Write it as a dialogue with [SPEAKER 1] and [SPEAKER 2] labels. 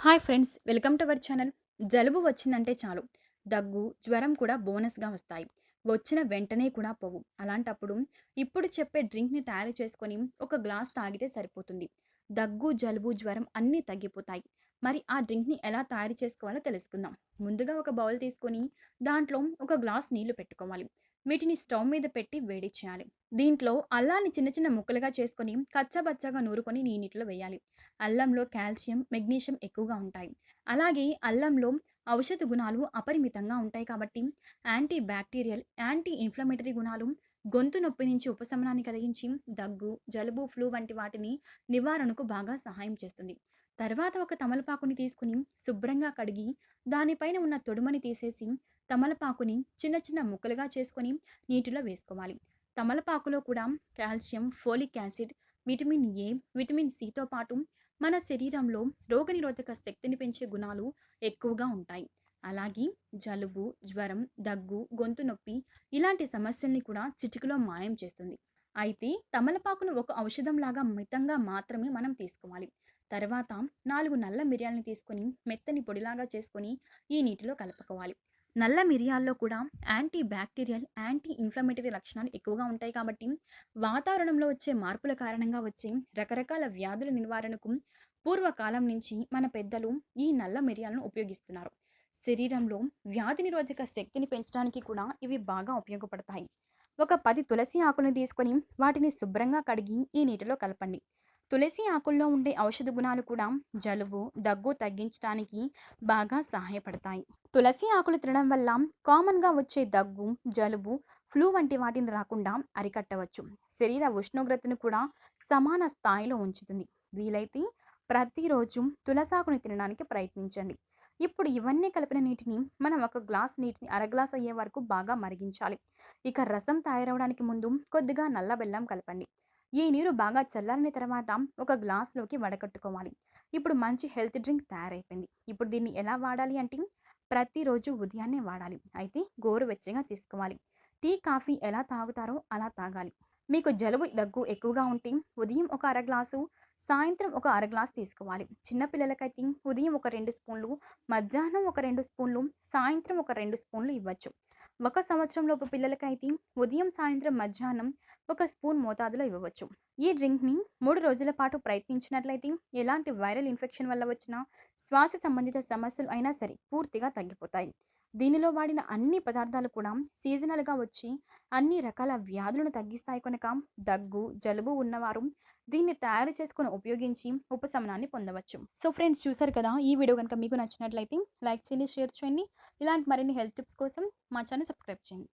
[SPEAKER 1] Hi friends, welcome to our channel. జలుబు వచ్చిందంటే చాలు దగ్గు, జ్వరం కూడా బోనస్‌గా వస్తాయి. వచ్చిన వెంటనే కూడా పోవు. అలాంటప్పుడు ఇప్పుడు చెప్పే డ్రింక్‌ని తయారు చేసుకొని ఒక గ్లాస్ తాగితే సరిపోతుంది. దగ్గు, జలుబు, జ్వరం అన్నీ తగ్గిపోతాయి. మరి ఆ డ్రింక్‌ని ఎలా తయారు చేసుకోవాలో తెలుసుకుందాం. ముందుగా ఒక బౌల్ తీసుకొని దాంట్లో ఒక గ్లాస్ నీళ్లు పెట్టుకోవాలి. వీటిని స్టవ్ మీద పెట్టి వేడి చేయాలి. దీంట్లో అల్లాన్ని చిన్న చిన్న ముక్కలుగా చేసుకొని కచ్చాబచ్చాగా నూరుకొని ఈ నీటిలో వేయాలి. అల్లంలో కాల్షియం, మెగ్నీషియం ఎక్కువగా ఉంటాయి. అలాగే అల్లంలో ఔషధ గుణాలు అపరిమితంగా ఉంటాయి కాబట్టి యాంటీ బ్యాక్టీరియల్, యాంటీ ఇన్‌ఫ్లమేటరీ గుణాలు గొంతు నొప్పి నుంచి ఉపశమనాన్ని కలిగించి దగ్గు, జలుబు, ఫ్లూ వంటి వాటిని నివారణకు బాగా సహాయం చేస్తుంది. తర్వాత ఒక తమలపాకుని తీసుకొని శుభ్రంగా కడిగి దానిపైన ఉన్న తొడుమని తీసేసి తమలపాకుని చిన్న చిన్న ముక్కలుగా చేసుకొని నీటిలో వేసుకోవాలి. తమలపాకులో కూడా calcium, folic acid, vitamin A, vitamin సితో పాటు మన శరీరంలో రోగనిరోధక శక్తిని పెంచే గుణాలు ఎక్కువగా ఉంటాయి. అలాగే జలుబు, జ్వరం, దగ్గు, గొంతు నొప్పి ఇలాంటి సమస్యల్ని కూడా చిటికలో మాయం చేస్తుంది. అయితే తమలపాకును ఒక ఔషధంలాగా మితంగా మాత్రమే మనం తీసుకోవాలి. తర్వాత 4 నల్ల మిరియాలని తీసుకొని మెత్తని పొడిలాగా చేసుకొని ఈ నీటిలో కలుపుకోవాలి. నల్ల మిరియాల్లో కూడా యాంటీ బ్యాక్టీరియల్, యాంటీ ఇన్‌ఫ్లమేటరీ లక్షణాలు ఎక్కువగా ఉంటాయి కాబట్టి వాతావరణంలో వచ్చే మార్పుల కారణంగా వచ్చే రకరకాల వ్యాధుల నివారణకు పూర్వకాలం నుంచి మన పెద్దలు ఈ నల్ల మిరియాలను ఉపయోగిస్తున్నారు. శరీరంలో వ్యాధి నిరోధక శక్తిని పెంచడానికి కూడా ఇవి బాగా ఉపయోగపడతాయి. ఒక 10 తులసి ఆకులను తీసుకొని వాటిని శుభ్రంగా కడిగి ఈ నీటిలో కలపండి. తులసి ఆకుల్లో ఉండే ఔషధ గుణాలు కూడా జలుబు, దగ్గు తగ్గించడానికి బాగా సహాయపడతాయి. తులసి ఆకులు తినడం వల్ల కామన్‌గా వచ్చే దగ్గు, జలుబు, ఫ్లూ వంటి వాటిని రాకుండా అరికట్టవచ్చు. శరీర ఉష్ణోగ్రతను కూడా సమాన స్థాయిలో ఉంచుతుంది. వీలైతే ప్రతిరోజు తులసాకుని తినడానికి ప్రయత్నించండి. ఇప్పుడు ఇవన్నీ కలిపిన నీటిని మనం ఒక గ్లాస్ నీటిని అర గ్లాస్ అయ్యే వరకు బాగా మరిగించాలి. ఇక రసం తయారవ్వడానికి ముందు కొద్దిగా నల్ల బెల్లం కలపండి. ఈ నీరు బాగా చల్లారిన తర్వాత ఒక గ్లాస్‌లోకి వడకట్టుకోవాలి. ఇప్పుడు మంచి హెల్త్ డ్రింక్ తయారైపోయింది. ఇప్పుడు దీన్ని ఎలా వాడాలి అంటే ప్రతిరోజు ఉదయాన్నే వాడాలి. అయితే గోరువెచ్చగా తీసుకోవాలి. టీ, కాఫీ ఎలా తాగుతారో అలా తాగాలి. మీకు జలుబు, దగ్గు ఎక్కువగా ఉంటే ఉదయం ఒక అర గ్లాసు, సాయంత్రం ఒక అర గ్లాస్ తీసుకోవాలి. చిన్న పిల్లలకైతే ఉదయం ఒక 2 స్పూన్లు, మధ్యాహ్నం ఒక 2 స్పూన్లు, సాయంత్రం ఒక 2 స్పూన్లు ఇవ్వచ్చు. 1 సంవత్సరంలోపు పిల్లలకైతే ఉదయం, సాయంత్రం, మధ్యాహ్నం ఒక స్పూన్ మోతాదులో ఇవ్వవచ్చు. ఈ డ్రింక్‌ని 3 రోజుల పాటు ప్రయత్నించినట్లయితే ఎలాంటి వైరల్ ఇన్ఫెక్షన్ వల్ల వచ్చిన శ్వాస సంబంధిత సమస్యలు అయినా సరే పూర్తిగా తగ్గిపోతాయి. దీనిలో వాడిన అన్ని పదార్థాలు కూడా సీజనల్‌గా వచ్చి అన్ని రకాల వ్యాధులను తగ్గిస్తాయి కనుక దగ్గు, జలుబు ఉన్నవారు దీన్ని తయారు చేసుకొని ఉపయోగించి ఉపశమనాన్ని పొందవచ్చు. సో ఫ్రెండ్స్, చూసారు కదా! ఈ వీడియో గనుక మీకు నచ్చినట్లయితే లైక్ చేయండి, షేర్ చేయండి. ఇలాంటి మరిన్ని హెల్త్ టిప్స్ కోసం మా ఛానల్ సబ్స్క్రైబ్ చేయండి.